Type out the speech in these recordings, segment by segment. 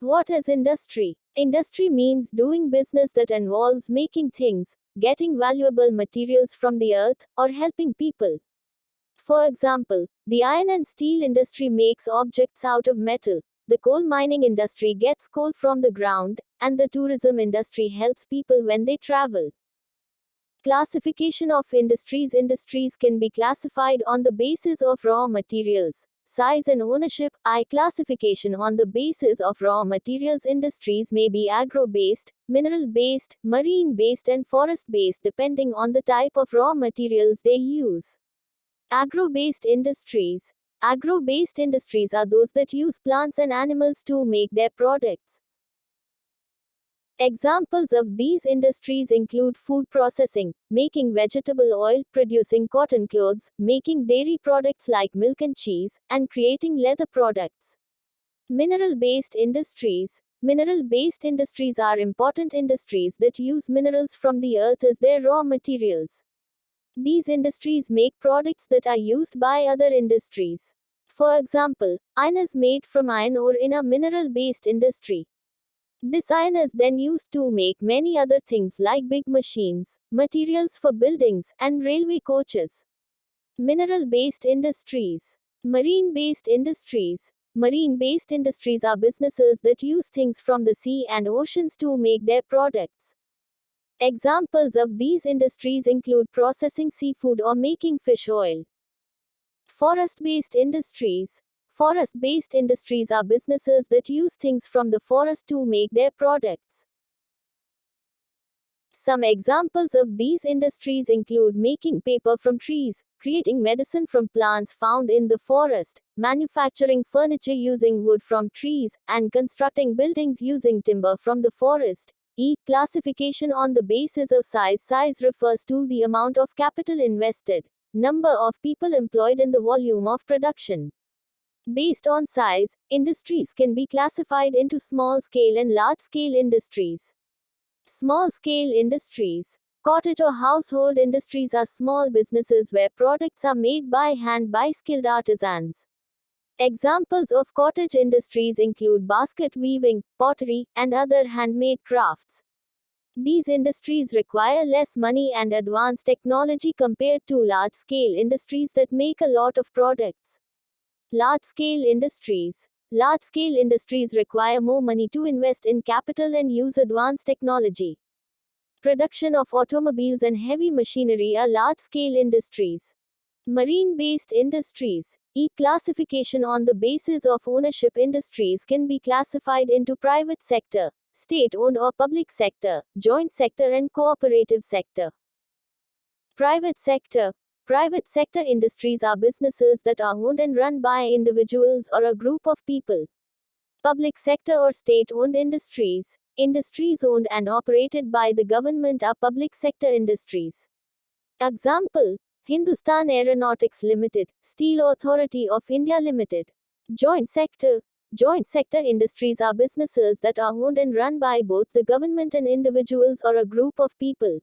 What is industry? Industry means doing business that involves making things, getting valuable materials from the earth, or helping people. For example, the iron and steel industry makes objects out of metal, the coal mining industry gets coal from the ground, and the tourism industry helps people when they travel. Classification of industries. Industries can be classified on the basis of raw materials, size and ownership. Classification on the basis of raw materials. Industries may be agro-based, mineral-based, marine-based and forest-based depending on the type of raw materials they use. Agro-based industries. Agro-based industries are those that use plants and animals to make their products. Examples of these industries include food processing, making vegetable oil, producing cotton clothes, making dairy products like milk and cheese, and creating leather products. Mineral-based industries. Mineral-based industries are important industries that use minerals from the earth as their raw materials. These industries make products that are used by other industries. For example, iron is made from iron ore in a mineral-based industry. This iron is then used to make many other things like big machines, materials for buildings, and railway coaches. Mineral-based industries. Marine-based industries. Marine-based industries are businesses that use things from the sea and oceans to make their products. Examples of these industries include processing seafood or making fish oil. Forest-based industries. Forest-based industries are businesses that use things from the forest to make their products. Some examples of these industries include making paper from trees, creating medicine from plants found in the forest, manufacturing furniture using wood from trees, and constructing buildings using timber from the forest. Classification on the basis of size. Size refers to the amount of capital invested, number of people employed and the volume of production. Based on size, industries can be classified into small-scale and large-scale industries. Small-scale industries. Cottage or household industries are small businesses where products are made by hand by skilled artisans. Examples of cottage industries include basket weaving, pottery, and other handmade crafts. These industries require less money and advanced technology compared to large-scale industries that make a lot of products. Large-scale industries. Large-scale industries require more money to invest in capital and use advanced technology. Production of automobiles and heavy machinery are large-scale industries. Marine-based industries. Classification on the basis of ownership. Industries can be classified into private sector, state-owned or public sector, joint sector and cooperative sector. Private sector. Private sector industries are businesses that are owned and run by individuals or a group of people. Public sector or state-owned industries. Industries owned and operated by the government are public sector industries. Example: Hindustan Aeronautics Limited, Steel Authority of India Limited. Joint sector. Joint sector industries are businesses that are owned and run by both the government and individuals or a group of people.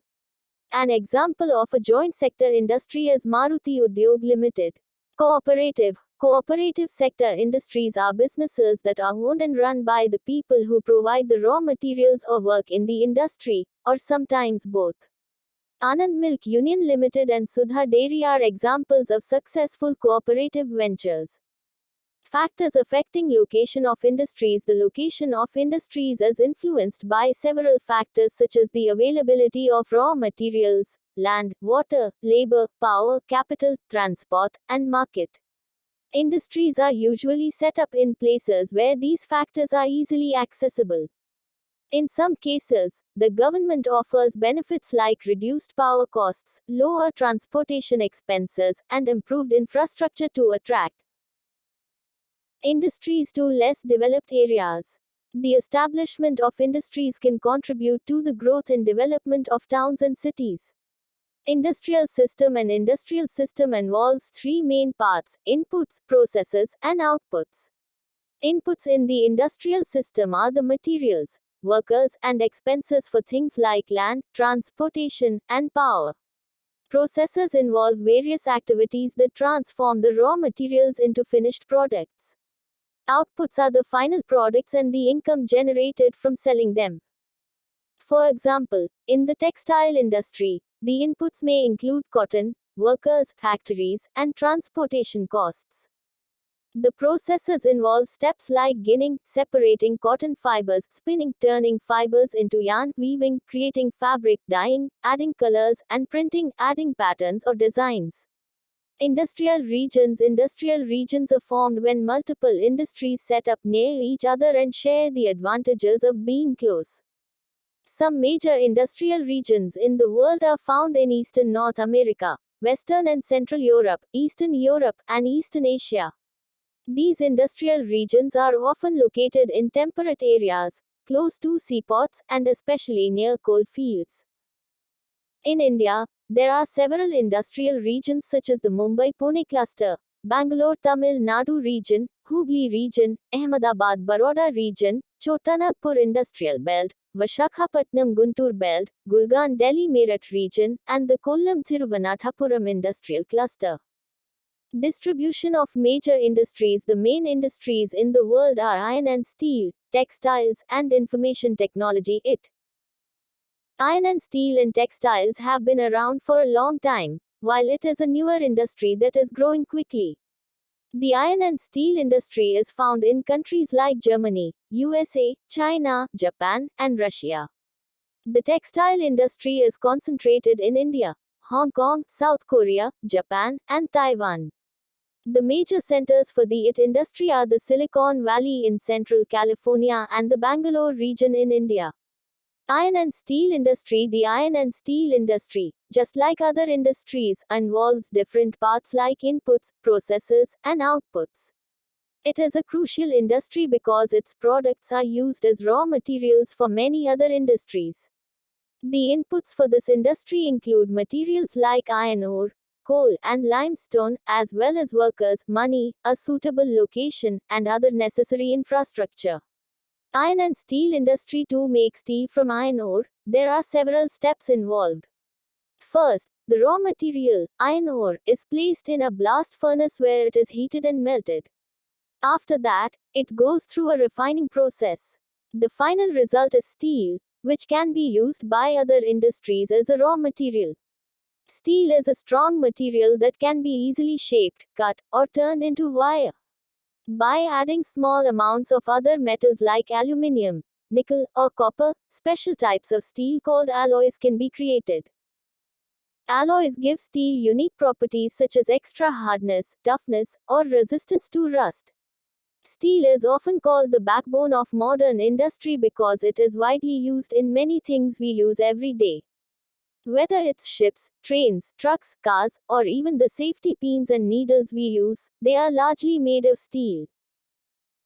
An example of a joint sector industry is Maruti Udyog Limited. Cooperative. Cooperative sector industries are businesses that are owned and run by the people who provide the raw materials or work in the industry, or sometimes both. Anand Milk Union Limited and Sudha Dairy are examples of successful cooperative ventures. Factors affecting location of industries. The location of industries is influenced by several factors such as the availability of raw materials, land, water, labor, power, capital, transport, and market. Industries are usually set up in places where these factors are easily accessible. In some cases, the government offers benefits like reduced power costs, lower transportation expenses, and improved infrastructure to attract industries to less developed areas. The establishment of industries can contribute to the growth and development of towns and cities. Industrial system. An industrial system involves three main parts: inputs, processes, and outputs. Inputs in the industrial system are the materials, workers, and expenses for things like land, transportation, and power. Processes involve various activities that transform the raw materials into finished products. Outputs are the final products and the income generated from selling them. For example, in the textile industry, the inputs may include cotton, workers, factories, and transportation costs. The processes involve steps like ginning, separating cotton fibers, spinning, turning fibers into yarn, weaving, creating fabric, dyeing, adding colors, and printing, adding patterns or designs. Industrial regions are formed when multiple industries set up near each other and share the advantages of being close. Some major industrial regions in the world are found in Eastern North America, Western and Central Europe, Eastern Europe, and Eastern Asia. These industrial regions are often located in temperate areas, close to seaports, and especially near coal fields. In India, there are several industrial regions such as the Mumbai-Pune cluster, Bangalore-Tamil Nadu region, Hooghly region, Ahmedabad-Baroda region, Chota-Nagpur industrial belt, Visakhapatnam-Guntur belt, Gurgaon-Delhi-Meerut region, and the Kollam-Thiruvananthapuram industrial cluster. Distribution of major industries. The main industries in the world are iron and steel, textiles, and information technology. Iron and steel and textiles have been around for a long time, while it is a newer industry that is growing quickly. The iron and steel industry is found in countries like Germany, USA, China, Japan, and Russia. The textile industry is concentrated in India, Hong Kong, South Korea, Japan, and Taiwan. The major centers for the IT industry are the Silicon Valley in Central California and the Bangalore region in India. Iron and steel industry. The iron and steel industry, just like other industries, involves different parts like inputs, processes, and outputs. It is a crucial industry because its products are used as raw materials for many other industries. The inputs for this industry include materials like iron ore, coal, and limestone, as well as workers, money, a suitable location, and other necessary infrastructure. Iron and steel industry. To make steel from iron ore, there are several steps involved. First, the raw material, iron ore, is placed in a blast furnace where it is heated and melted. After that, it goes through a refining process. The final result is steel, which can be used by other industries as a raw material. Steel is a strong material that can be easily shaped, cut, or turned into wire. By adding small amounts of other metals like aluminium, nickel, or copper, special types of steel called alloys can be created. Alloys give steel unique properties such as extra hardness, toughness, or resistance to rust. Steel is often called the backbone of modern industry because it is widely used in many things we use every day. Whether it's ships, trains, trucks, cars, or even the safety pins and needles we use, they are largely made of steel.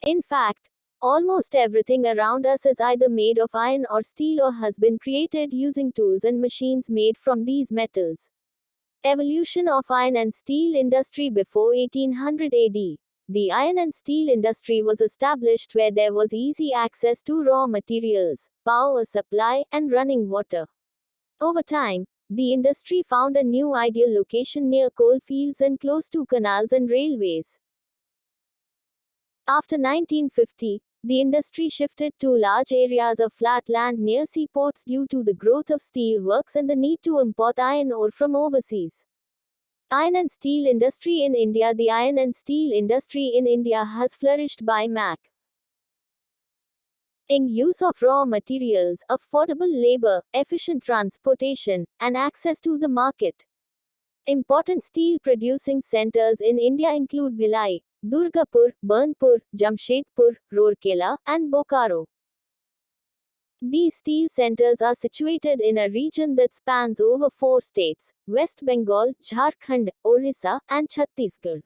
In fact, almost everything around us is either made of iron or steel or has been created using tools and machines made from these metals. Evolution of iron and steel industry. Before 1800 AD, the iron and steel industry was established where there was easy access to raw materials, power supply, and running water. Over time, the industry found a new ideal location near coal fields and close to canals and railways. After 1950, the industry shifted to large areas of flat land near seaports due to the growth of steel works and the need to import iron ore from overseas. Iron and steel industry in India. The iron and steel industry in India has flourished by making use of raw materials, affordable labor, efficient transportation, and access to the market. Important steel producing centers in India include Bhilai, Durgapur, Burnpur, Jamshedpur, Rourkela, and Bokaro. These steel centers are situated in a region that spans over 4 states: West Bengal, Jharkhand, Orissa, and Chhattisgarh.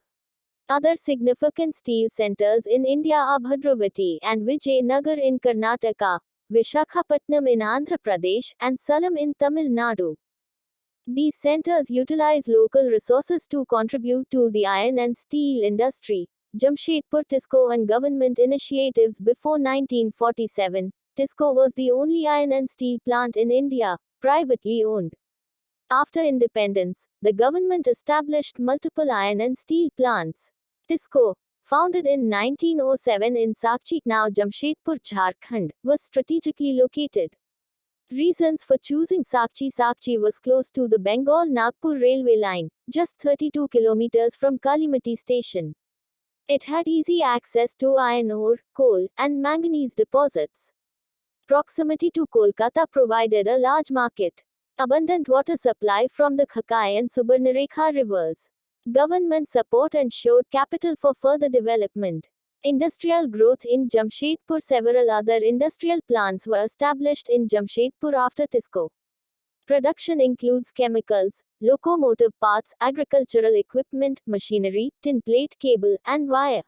Other significant steel centers in India are Bhadravati and Vijayanagar in Karnataka, Visakhapatnam in Andhra Pradesh, and Salem in Tamil Nadu. These centers utilize local resources to contribute to the iron and steel industry. Jamshedpur TISCO and government initiatives. Before 1947, TISCO was the only iron and steel plant in India, privately owned. After independence, the government established multiple iron and steel plants. TISCO, founded in 1907 in Sakchi, now Jamshedpur, Jharkhand, was strategically located. Reasons for choosing Sakchi: Sakchi was close to the Bengal-Nagpur railway line, just 32 kilometers from Kalimati station. It had easy access to iron ore, coal, and manganese deposits. Proximity to Kolkata provided a large market. Abundant water supply from the Khakai and Subarnarekha rivers. Government support ensured capital for further development. Industrial growth in Jamshedpur. Several other industrial plants were established in Jamshedpur after TISCO. Production includes chemicals, locomotive parts, agricultural equipment, machinery, tin plate, cable, and wire.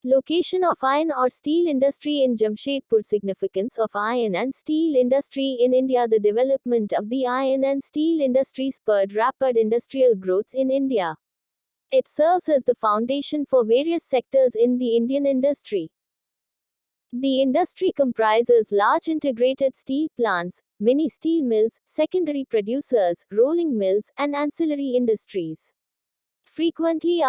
Location of iron or steel industry in Jamshedpur. Significance of iron and steel industry in India. The development of the iron and steel industry spurred rapid industrial growth in India. It serves as the foundation for various sectors in the Indian industry. The industry comprises large integrated steel plants, mini steel mills, secondary producers, rolling mills, and ancillary industries. Frequently